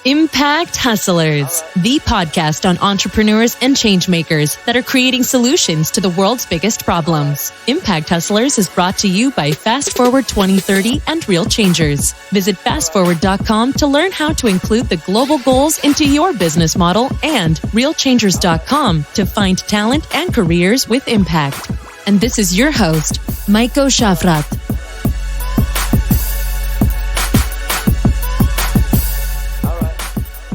Impact Hustlers, the podcast on entrepreneurs and changemakers that are creating solutions to the world's biggest problems. Impact Hustlers is brought to you by Fast Forward 2030 and Real Changers. Visit fastforward.com to learn how to include the global goals into your business model and realchangers.com to find talent and careers with impact. And this is your host, Maiko Shafrat.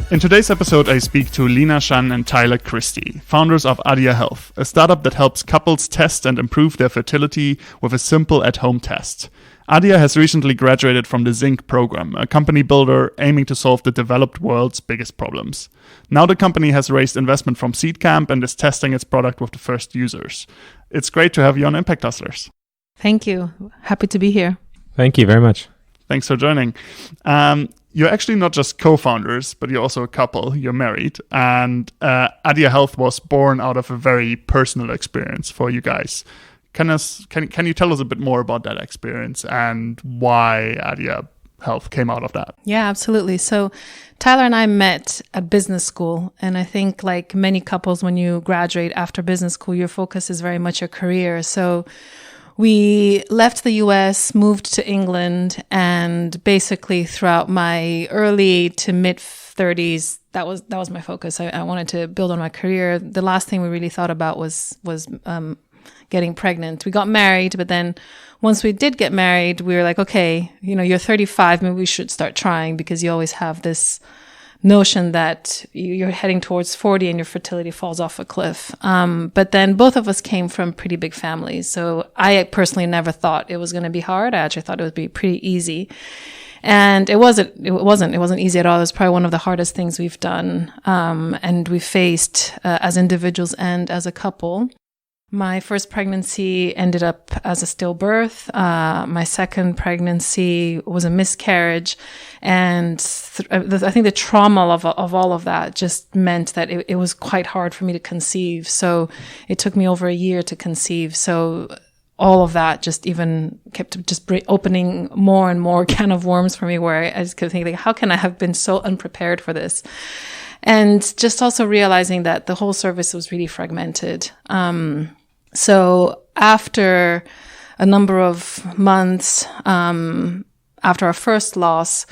In today's episode, I speak to Lina and Tyler Christie, founders of Adia Health, a startup that helps couples test and improve their fertility with a simple at-home test. Adia has recently graduated from the Zinc program, a company builder aiming to solve the developed world's biggest problems. Now the company has raised investment from Seed Camp and is testing its product with the first users. It's great to have you on Impact Hustlers. Thank you. Happy to be here. Thank you very much. Thanks for joining. You're actually not just co-founders, but you're also a couple. You're married. And Adia Health was born out of a very personal experience for you guys. Can you tell us a bit more about that experience and why Adia Health came out of that? Yeah, absolutely. So Tyler and I met at business school. And I think like many couples, when you graduate after business school, your focus is very much your career. So we left the US, moved to England, and basically throughout my early to mid 30s, that was my focus. I wanted to build on my career. The last thing we really thought about was getting pregnant. We got married, but then once we did get married, we were like, okay, you're 35, maybe we should start trying, because you always have this notion that you're heading towards 40 and your fertility falls off a cliff. But then both of us came from pretty big families. So I personally never thought it was going to be hard. I actually thought it would be pretty easy. And it wasn't easy at all. It was probably one of the hardest things we've done. And we faced as individuals and as a couple. My first pregnancy ended up as a stillbirth. My second pregnancy was a miscarriage. And I think the trauma of all of that just meant that it was quite hard for me to conceive. So it took me over a year to conceive. So all of that just even kept just opening more and more can of worms for me, where I just kept thinking, how can I have been so unprepared for this? And just also realizing that the whole service was really fragmented. So after a number of months, after our first loss,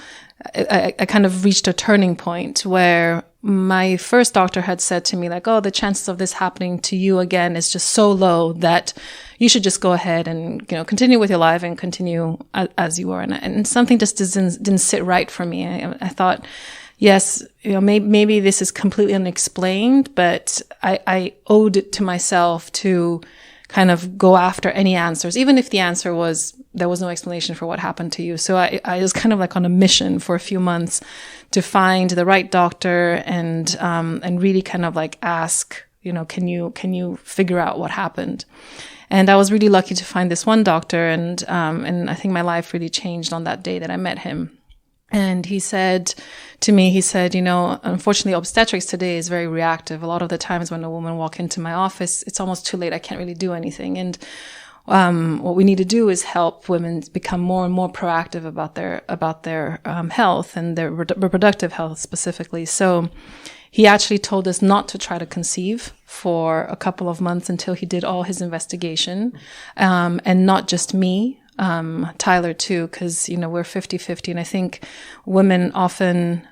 I kind of reached a turning point where my first doctor had said to me, like, oh, the chances of this happening to you again is just so low that you should just go ahead and, continue with your life and continue as you are. And something just didn't sit right for me. I thought, yes, maybe this is completely unexplained, but I owed it to myself to kind of go after any answers, even if the answer was there was no explanation for what happened to you. So I was kind of like on a mission for a few months to find the right doctor and really kind of like ask, can you figure out what happened? And I was really lucky to find this one doctor, and I think my life really changed on that day that I met him. And he said to me, unfortunately, obstetrics today is very reactive. A lot of the times when a woman walks into my office, it's almost too late. I can't really do anything. And what we need to do is help women become more and more proactive about their health and their reproductive health specifically. So he actually told us not to try to conceive for a couple of months until he did all his investigation, and not just me. Tyler too, because, we're 50-50. And I think women often,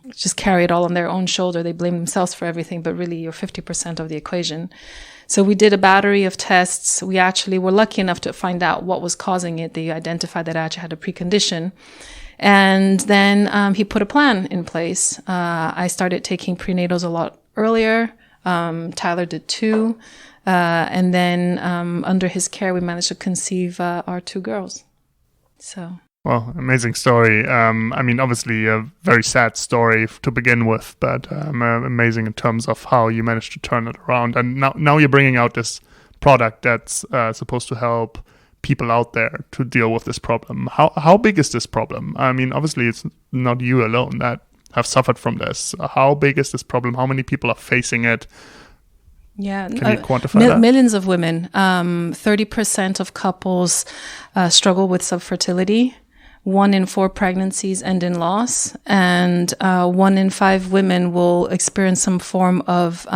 just carry it all on their own shoulder. They blame themselves for everything, but really you're 50% of the equation. So we did a battery of tests. We actually were lucky enough to find out what was causing it. They identified that I actually had a precondition. And then, he put a plan in place. I started taking prenatals a lot earlier. Tyler did too. And then under his care, we managed to conceive our two girls. So. Well, amazing story. Obviously a very sad story to begin with, but amazing in terms of how you managed to turn it around. And now you're bringing out this product that's supposed to help people out there to deal with this problem. How big is this problem? Obviously it's not you alone that have suffered from this. How big is this problem? How many people are facing it? Yeah, can you quantify that? Millions of women. 30% of couples struggle with subfertility. 1 in 4 pregnancies end in loss, and 1 in 5 women will experience some form of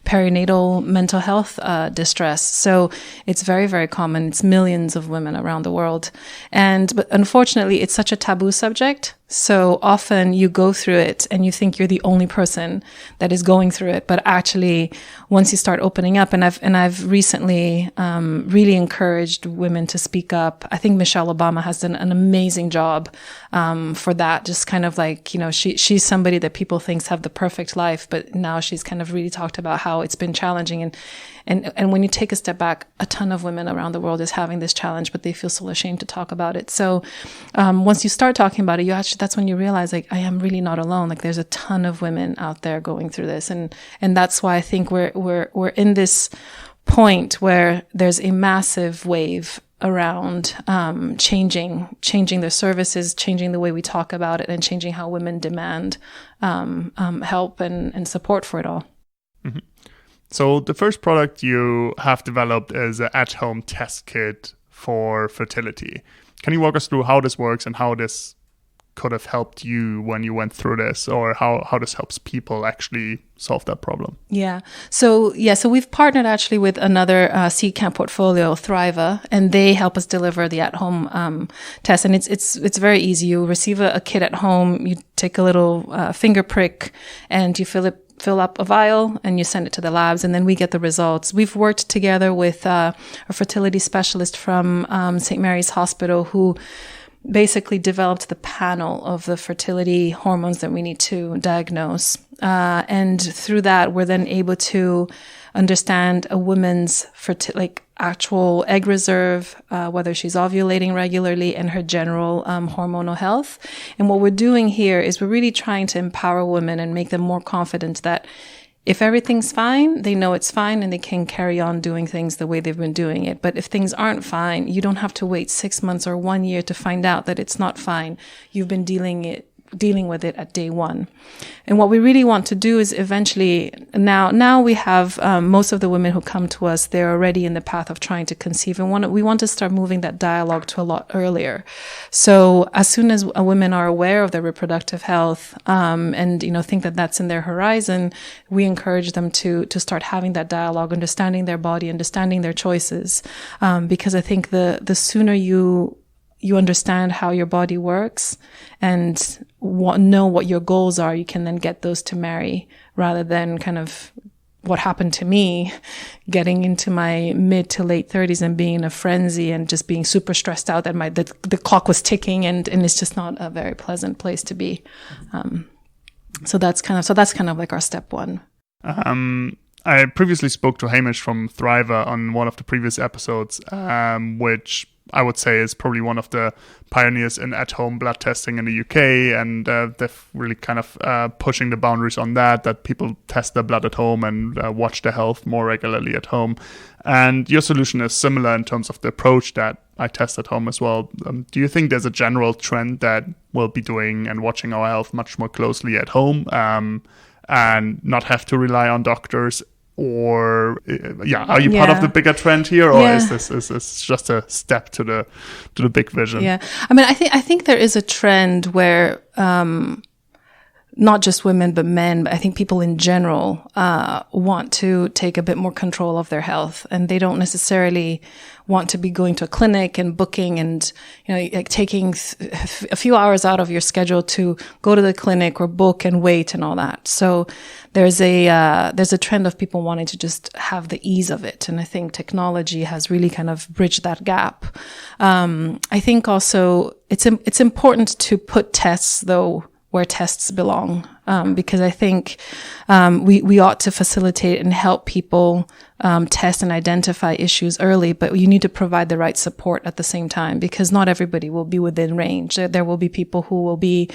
perinatal mental health distress. So it's very, very common. It's millions of women around the world. But unfortunately, it's such a taboo subject. So often you go through it and you think you're the only person that is going through it. But actually, once you start opening up, and I've recently really encouraged women to speak up. I think Michele Obama has done an amazing job for that. Just kind of like, she's somebody that people think have the perfect life, but now she's kind of really talked about how it's been challenging. And when you take a step back, a ton of women around the world is having this challenge, but they feel so ashamed to talk about it. So once you start talking about it, that's when you realize, like, I am really not alone. Like, there's a ton of women out there going through this, and that's why I think we're in this point where there's a massive wave around changing their services, changing the way we talk about it, and changing how women demand help and support for it all. Mm-hmm. So the first product you have developed is an at-home test kit for fertility. Can you walk us through how this works and how this could have helped you when you went through this, or how this helps people actually solve that problem? So we've partnered actually with another seed camp portfolio, Thriva, and they help us deliver the at-home test. And it's very easy. You receive a kit at home, you take a little finger prick, and you fill up a vial and you send it to the labs, and then we get the results. We've worked together with a fertility specialist from St. Mary's Hospital who basically developed the panel of the fertility hormones that we need to diagnose. And through that, we're then able to understand a woman's actual egg reserve, whether she's ovulating regularly, and her general hormonal health. And what we're doing here is we're really trying to empower women and make them more confident that if everything's fine, they know it's fine and they can carry on doing things the way they've been doing it. But if things aren't fine, you don't have to wait 6 months or 1 year to find out that it's not fine. You've been dealing with it at day one. And what we really want to do is eventually, now we have most of the women who come to us, they're already in the path of trying to conceive, and we want to start moving that dialogue to a lot earlier. So as soon as women are aware of their reproductive health and think that that's in their horizon, we encourage them to start having that dialogue, understanding their body, understanding their choices, because I think the sooner you understand how your body works and know what your goals are, you can then get those to marry, rather than kind of what happened to me, getting into my mid to late 30s and being in a frenzy and just being super stressed out that the clock was ticking, and it's just not a very pleasant place to be. So that's kind of like our step one. I previously spoke to Hamish from Thriva on one of the previous episodes, which I would say is probably one of the pioneers in at-home blood testing in the UK, and they've really kind of pushing the boundaries on that people test their blood at home and watch their health more regularly at home. And your solution is similar in terms of the approach that I test at home as well. Do you think there's a general trend that we'll be doing and watching our health much more closely at home and not have to rely on doctors? Or are you part of the bigger trend here, or is this just a step to the big vision? Yeah, I mean, I think there is a trend where not just women but men, but I think people in general want to take a bit more control of their health, and they don't necessarily want to be going to a clinic and booking and taking a few hours out of your schedule to go to the clinic or book and wait and all that. So there's a trend of people wanting to just have the ease of it, and I think technology has really kind of bridged that gap. I think also it's important to put tests though where tests belong, because I think we ought to facilitate and help people test and identify issues early, but you need to provide the right support at the same time, because not everybody will be within range. There will be people who will be,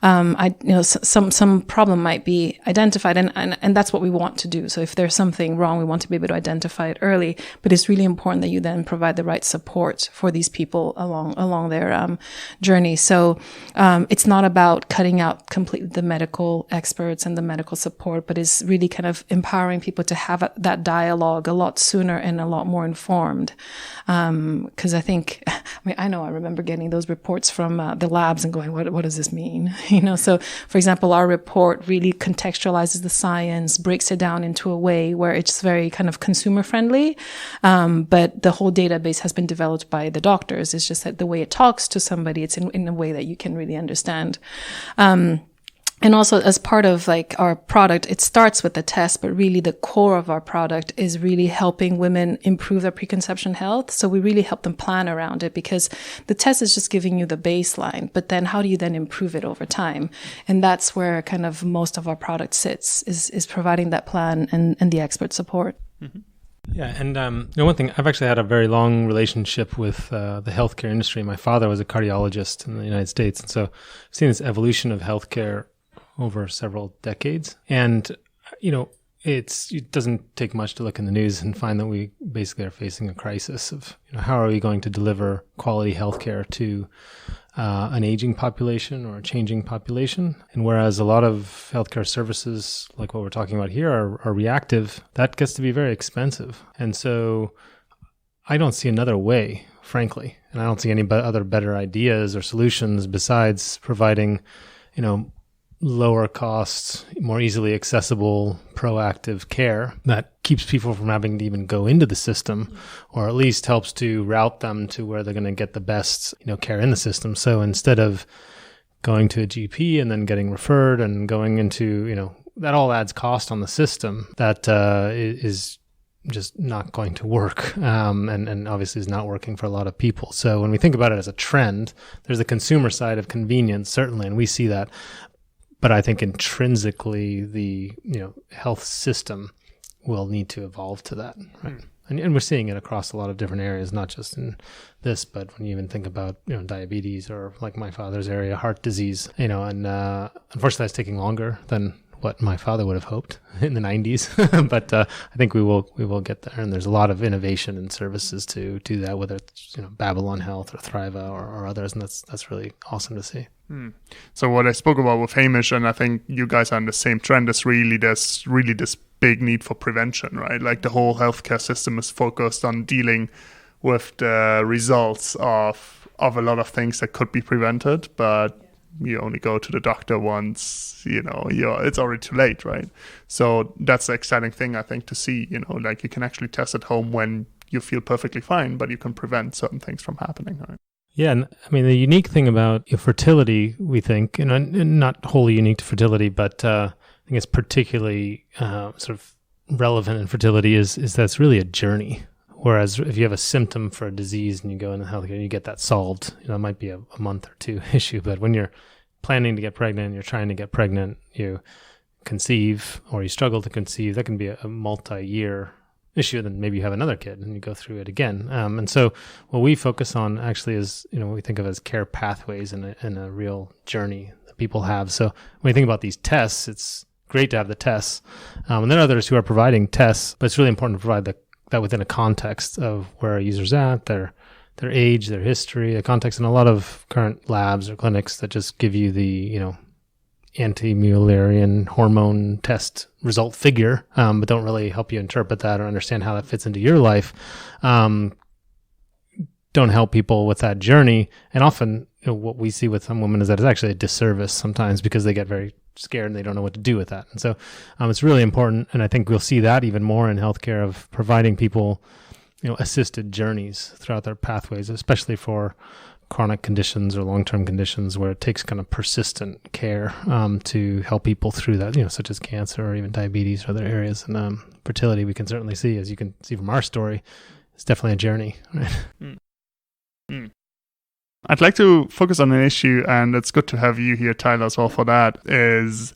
some problem might be identified, and that's what we want to do. So if there's something wrong, we want to be able to identify it early, but it's really important that you then provide the right support for these people along their journey. So it's not about cutting out completely the medical medical experts and the medical support, but is really kind of empowering people to have that dialogue a lot sooner and a lot more informed. Because I think, I know I remember getting those reports from the labs and going, what does this mean? So for example, our report really contextualizes the science, breaks it down into a way where it's very kind of consumer friendly. But the whole database has been developed by the doctors. It's just that the way it talks to somebody, it's in a way that you can really understand. And also as part of like our product, it starts with the test, but really the core of our product is really helping women improve their preconception health. So we really help them plan around it, because the test is just giving you the baseline, but then how do you then improve it over time? And that's where kind of most of our product sits, is providing that plan and the expert support. Mm-hmm. Yeah, and one thing, I've actually had a very long relationship with the healthcare industry. My father was a cardiologist in the United States, and so I've seen this evolution of healthcare over several decades. And, it doesn't take much to look in the news and find that we basically are facing a crisis of, how are we going to deliver quality healthcare to an aging population or a changing population. And whereas a lot of healthcare services, like what we're talking about here, are reactive, that gets to be very expensive. And so I don't see another way, frankly, and I don't see any other better ideas or solutions besides providing, lower cost, more easily accessible, proactive care that keeps people from having to even go into the system, or at least helps to route them to where they're going to get the best, care in the system. So instead of going to a GP and then getting referred and going into, that all adds cost on the system that is just not going to work, and obviously is not working for a lot of people. So when we think about it as a trend, there's the consumer side of convenience, certainly, and we see that. But I think intrinsically, the health system will need to evolve to that, right? And we're seeing it across a lot of different areas, not just in this, but when you even think about diabetes, or like my father's area, heart disease, and unfortunately, that's taking longer than what my father would have hoped in the 90s. But I think we will get there, and there's a lot of innovation and services to do that, whether it's Babylon Health or Thriva or others, and that's really awesome to see. So what I spoke about with Hamish, and I think you guys are on the same trend, is there's really this big need for prevention, right? Like the whole healthcare system is focused on dealing with the results of a lot of things that could be prevented, but you only go to the doctor once, it's already too late, right? So that's the exciting thing, I think, to see, like you can actually test at home when you feel perfectly fine, but you can prevent certain things from happening, right? Yeah, and the unique thing about fertility, we think, and not wholly unique to fertility, but I think it's particularly sort of relevant in fertility is that it's really a journey. Whereas if you have a symptom for a disease and you go into healthcare and you get that solved, it might be a month or two issue. But when you're planning to get pregnant, you're trying to get pregnant, you conceive or you struggle to conceive, that can be a multi-year issue. Then maybe you have another kid and you go through it again. And so what we focus on actually is, what we think of as care pathways and a real journey that people have. So when you think about these tests, it's great to have the tests. And there are others who are providing tests, but it's really important to provide that within a context of where a user's at, their age, their history, a context, and a lot of current labs or clinics that just give you the, anti-Mullerian hormone test result figure, but don't really help you interpret that or understand how that fits into your life. Don't help people with that journey. And often, what we see with some women is that it's actually a disservice sometimes because they get very scared and they don't know what to do with that. And so it's really important. And I think we'll see that even more in healthcare of providing people, assisted journeys throughout their pathways, especially for chronic conditions or long-term conditions where it takes kind of persistent care to help people through that, such as cancer or even diabetes or other areas. And fertility, we can certainly see, as you can see from our story, it's definitely a journey, right? I'd like to focus on an issue, and it's good to have you here, Tyler, as well for that, is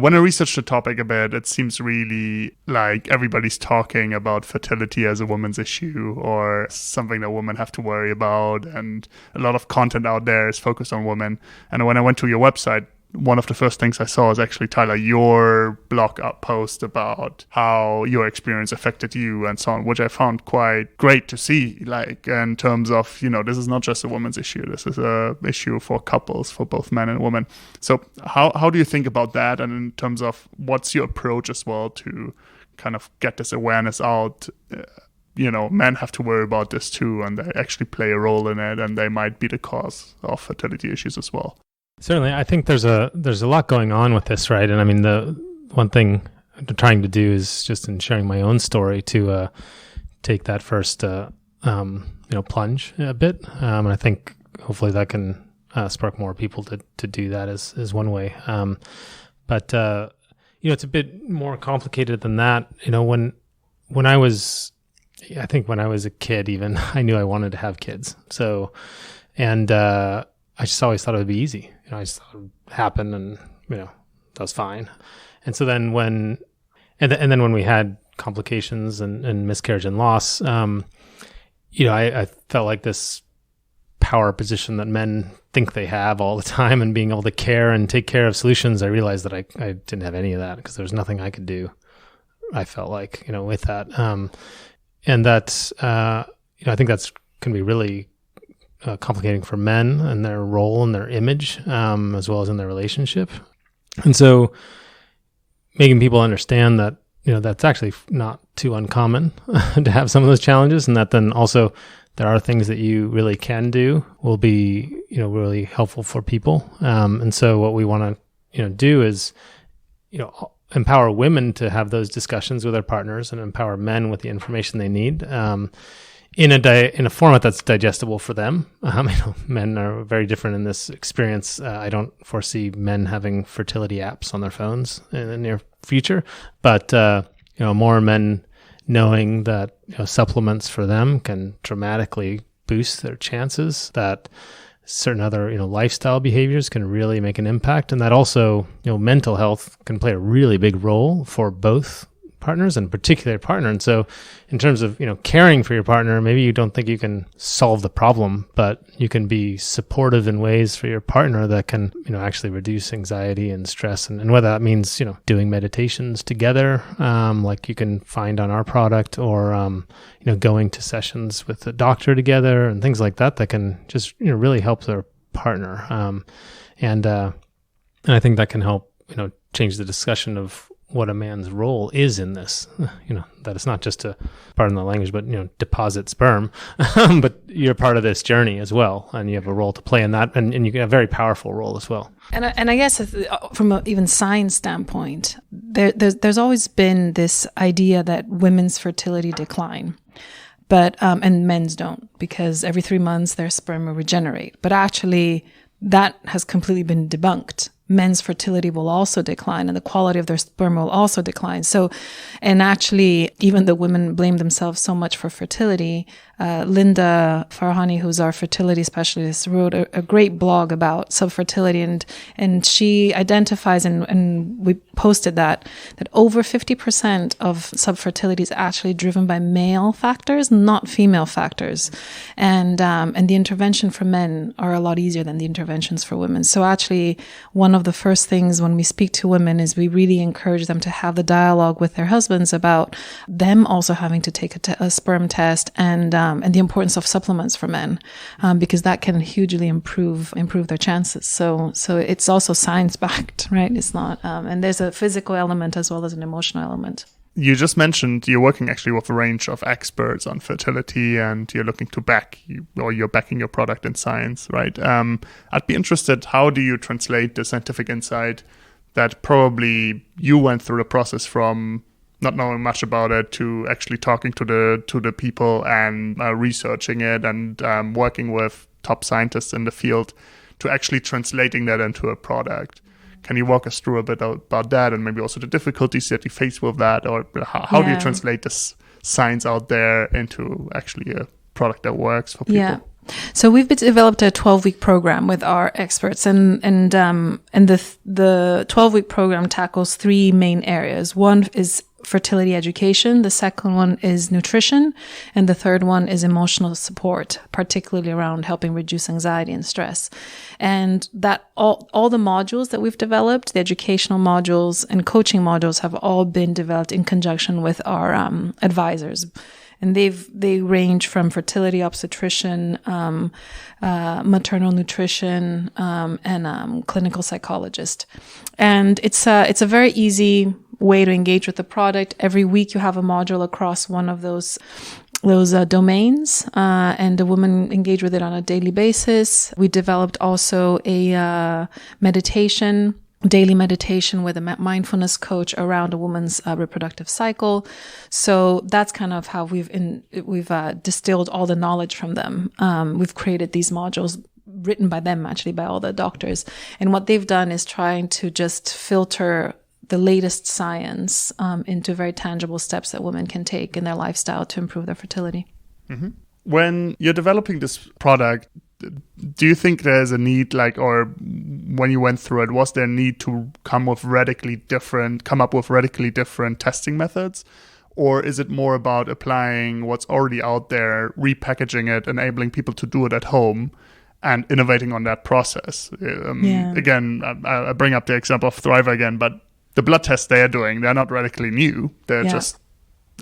when I researched the topic a bit, it seems really like everybody's talking about fertility as a woman's issue or something that women have to worry about, and a lot of content out there is focused on women. And when I went to your website, one of the first things I saw is actually, Tyler, your blog post about how your experience affected you and so on, which I found quite great to see, like in terms of, this is not just a woman's issue. This is a issue for couples, for both men and women. So how do you think about that? And in terms of what's your approach as well to kind of get this awareness out? Men have to worry about this too, and they actually play a role in it, and they might be the cause of fertility issues as well. Certainly, I think there's a lot going on with this, right? And I mean, the one thing I'm trying to do is just in sharing my own story to take that first, plunge a bit, and I think hopefully that can spark more people to do that is one way. But it's a bit more complicated than that. When I was a kid, even I knew I wanted to have kids. So, and I just always thought it would be easy. I just thought it would happen, and that was fine. And so then when we had complications and miscarriage and loss, I felt like this power position that men think they have all the time, and being able to care and take care of solutions. I realized that I didn't have any of that, because there was nothing I could do. I felt like with that, and that's I think that's can be really complicating for men and their role and their image, as well as in their relationship. And so making people understand that, that's actually not too uncommon to have some of those challenges, and that then also there are things that you really can do will be, really helpful for people. And so what we want to, do is, empower women to have those discussions with their partners, and empower men with the information they need, in a format that's digestible for them. Men are very different in this experience. I don't foresee men having fertility apps on their phones in the near future, but more men knowing that supplements for them can dramatically boost their chances, that certain other lifestyle behaviors can really make an impact, and that also mental health can play a really big role for both partners, and particular partner. And so in terms of caring for your partner, maybe you don't think you can solve the problem, but you can be supportive in ways for your partner that can actually reduce anxiety and stress, and whether that means doing meditations together, like you can find on our product, or going to sessions with a doctor together, and things like that can just really help their partner, and I think that can help change the discussion of what a man's role is in this, that it's not just to, pardon the language, but, deposit sperm, but you're part of this journey as well. And you have a role to play in that, and you get a very powerful role as well. And I guess from an even science standpoint, there's always been this idea that women's fertility decline, but, and men's don't, because every 3 months their sperm will regenerate. But actually that has completely been debunked. Men's fertility will also decline, and the quality of their sperm will also decline. So, and actually, even though women blame themselves so much for fertility, Linda Farhani, who's our fertility specialist, wrote a great blog about subfertility, and she identifies, and we posted that over 50% of subfertility is actually driven by male factors, not female factors, and the intervention for men are a lot easier than the interventions for women. So actually, one of the first things when we speak to women is we really encourage them to have the dialogue with their husbands about them also having to take a sperm test, and the importance of supplements for men, because that can hugely improve their chances. So it's also science backed, right? It's not, and there's a physical element as well as an emotional element. You just mentioned you're working actually with a range of experts on fertility, and you're looking to you're backing your product in science, right? I'd be interested, how do you translate the scientific insight that probably you went through the process from not knowing much about it to actually talking to the people and researching it, and working with top scientists in the field to actually translating that into a product? Can you walk us through a bit about that, and maybe also the difficulties that you face with that, or how do you translate this science out there into actually a product that works for people? Yeah. So we've developed a 12-week program with our experts, and the 12-week program tackles 3 main areas. One is fertility education. The second one is nutrition. And the third one is emotional support, particularly around helping reduce anxiety and stress. And that all the modules that we've developed, the educational modules and coaching modules, have all been developed in conjunction with our advisors. And they range from fertility, obstetrician, maternal nutrition, and clinical psychologist. And it's a very easy way to engage with the product. Every week you have a module across one of those domains, and the women engage with it on a daily basis. We developed also a daily meditation with a mindfulness coach around a woman's reproductive cycle. So that's kind of how we've distilled all the knowledge from them. We've created these modules written by them, actually, by all the doctors. And what they've done is trying to just filter the latest science into very tangible steps that women can take in their lifestyle to improve their fertility. Mm-hmm. When you're developing this product, do you think there's a need, or when you went through it, was there a need to come up with radically different testing methods? Or is it more about applying what's already out there, repackaging it, enabling people to do it at home, and innovating on that process? Again, I bring up the example of Thriver again, but the blood tests they are doing, they're not radically new. They're just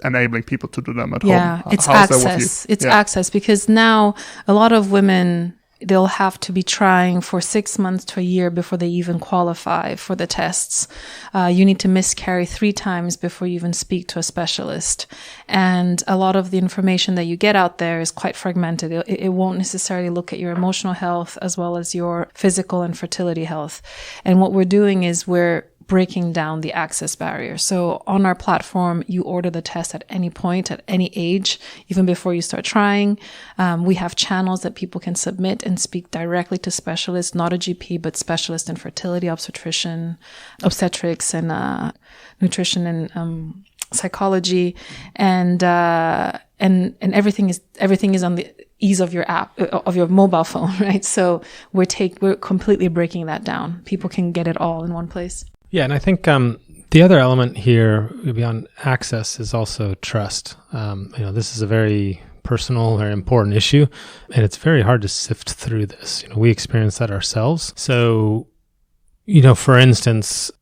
enabling people to do them at home. Yeah, it's access. It's access, because now a lot of women, they'll have to be trying for 6 months to a year before they even qualify for the tests. You need to miscarry 3 times before you even speak to a specialist. And a lot of the information that you get out there is quite fragmented. It won't necessarily look at your emotional health as well as your physical and fertility health. And what we're doing is we're breaking down the access barrier. So on our platform, you order the test at any point, at any age, even before you start trying. We have channels that people can submit and speak directly to specialists, not a GP, but specialists in fertility, obstetrician, obstetrics, and nutrition and psychology, and everything is on the ease of your app, of your mobile phone, right? So we're completely breaking that down. People can get it all in one place. Yeah, and I think the other element here beyond access is also trust. This is a very personal, very important issue, and it's very hard to sift through this. We experience that ourselves. So, for instance,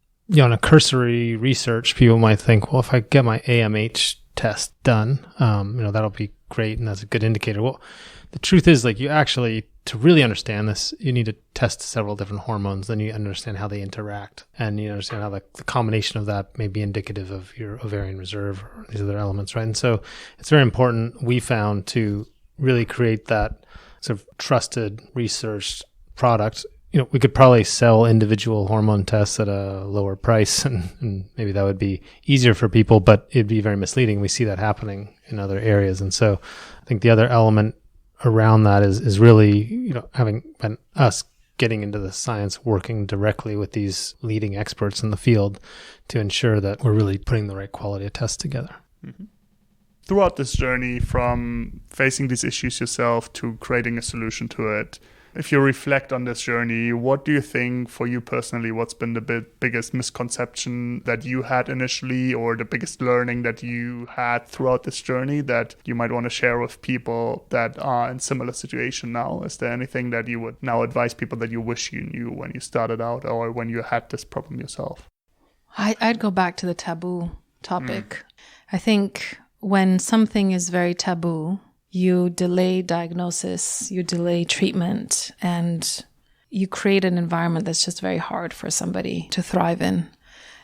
on a cursory research, people might think, well, if I get my AMH test done, that'll be great, and that's a good indicator. Well, the truth is, you actually, to really understand this, you need to test several different hormones. Then you understand how they interact, and you understand how the combination of that may be indicative of your ovarian reserve or these other elements, right? And so it's very important, we found, to really create that sort of trusted, researched product. We could probably sell individual hormone tests at a lower price, and maybe that would be easier for people, but it'd be very misleading. We see that happening in other areas. And so I think the other element around that is really, having been us getting into the science, working directly with these leading experts in the field to ensure that we're really putting the right quality of tests together. Mm-hmm. Throughout this journey, from facing these issues yourself to creating a solution to it, if you reflect on this journey, what do you think, for you personally, what's been the biggest misconception that you had initially, or the biggest learning that you had throughout this journey that you might want to share with people that are in similar situation now? Is there anything that you would now advise people that you wish you knew when you started out or when you had this problem yourself? I'd go back to the taboo topic. I think when something is very taboo, you delay diagnosis, you delay treatment, and you create an environment that's just very hard for somebody to thrive in.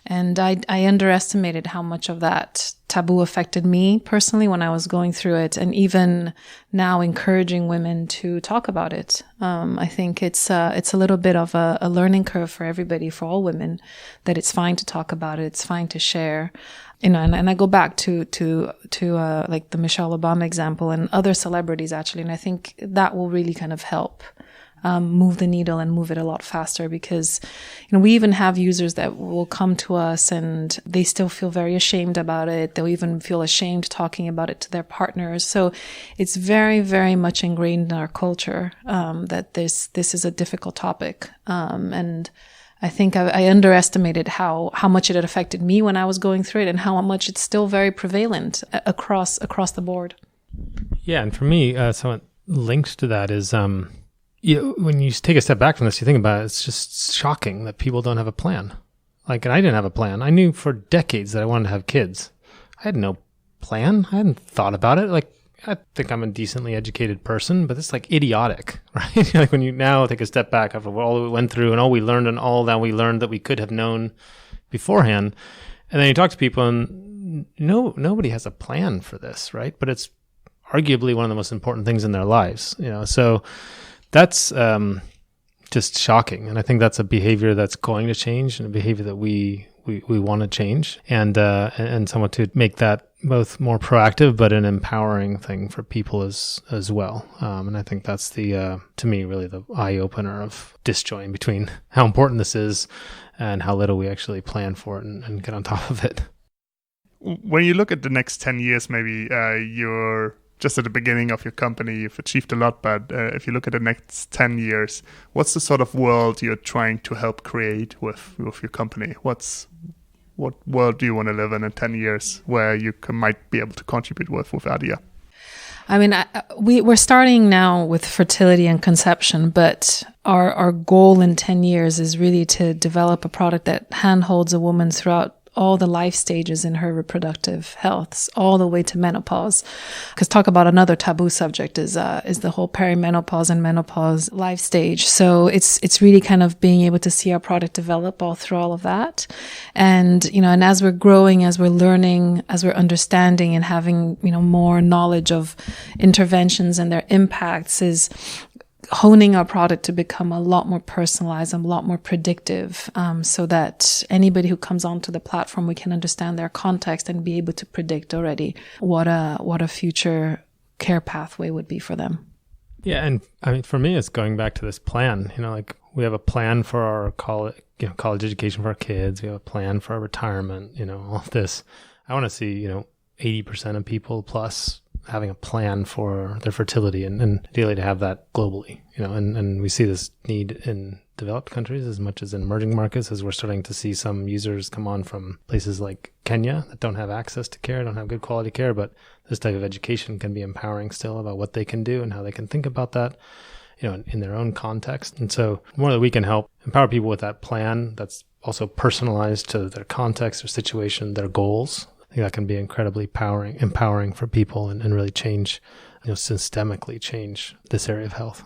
And I underestimated how much of that taboo affected me personally when I was going through it, and even now encouraging women to talk about it. I think it's a little bit of a learning curve for everybody, for all women, that it's fine to talk about it, it's fine to share. And I go back to like the Michele Obama example and other celebrities, actually. And I think that will really kind of help move the needle and move it a lot faster, because, we even have users that will come to us and they still feel very ashamed about it. They'll even feel ashamed talking about it to their partners. So it's very, very much ingrained in our culture, that this is a difficult topic. And I think I underestimated how much it had affected me when I was going through it, and how much it's still very prevalent across the board. Yeah, and for me, somewhat linked to that is when you take a step back from this, you think about it, it's just shocking that people don't have a plan. Like, and I didn't have a plan. I knew for decades that I wanted to have kids. I had no plan. I hadn't thought about it. Like, I think I'm a decently educated person, but it's like idiotic, right? Like when you now take a step back after all that we went through and all we learned and all that we learned that we could have known beforehand. And then you talk to people and nobody has a plan for this, right? But it's arguably one of the most important things in their lives, so that's just shocking. And I think that's a behavior that's going to change, and a behavior that we want to change, and somewhat to make that both more proactive but an empowering thing for people as well. And I think that's to me, really the eye opener of disjoin between how important this is and how little we actually plan for it and get on top of it. When you look at the next 10 years, maybe you're just at the beginning of your company, you've achieved a lot, but if you look at the next 10 years, what's the sort of world you're trying to help create with your company? What world do you want to live in 10 years where you might be able to contribute with Adia? I mean, we're starting now with fertility and conception, but our goal in 10 years is really to develop a product that handholds a woman throughout all the life stages in her reproductive health, all the way to menopause. Because talk about another taboo subject is the whole perimenopause and menopause life stage. So it's really kind of being able to see our product develop all through all of that. And, and as we're growing, as we're learning, as we're understanding and having, more knowledge of interventions and their impacts, is honing our product to become a lot more personalized and a lot more predictive, so that anybody who comes onto the platform, we can understand their context and be able to predict already what a future care pathway would be for them. Yeah, and I mean, for me, it's going back to this plan. Like we have a plan for our college education for our kids. We have a plan for our retirement. All of this. I want to see 80% of people plus having a plan for their fertility, and ideally to have that globally, and we see this need in developed countries as much as in emerging markets, as we're starting to see some users come on from places like Kenya that don't have access to care, don't have good quality care, but this type of education can be empowering still about what they can do and how they can think about that, in their own context. And so more that we can help empower people with that plan that's also personalized to their context, their situation, their goals. I think that can be incredibly empowering for people and really change, systemically change this area of health.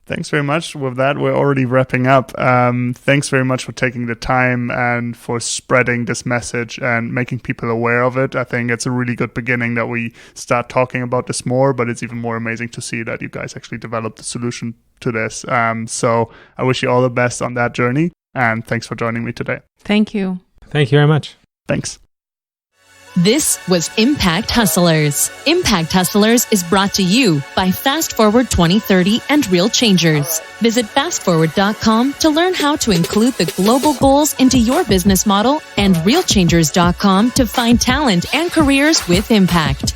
Thanks very much. With that, we're already wrapping up. Thanks very much for taking the time and for spreading this message and making people aware of it. I think it's a really good beginning that we start talking about this more, but it's even more amazing to see that you guys actually developed a solution to this. So I wish you all the best on that journey, and thanks for joining me today. Thank you. Thank you very much. Thanks. This was Impact Hustlers. Impact Hustlers is brought to you by Fast Forward 2030 and Real Changers. Visit fastforward.com to learn how to include the global goals into your business model, and realchangers.com to find talent and careers with impact.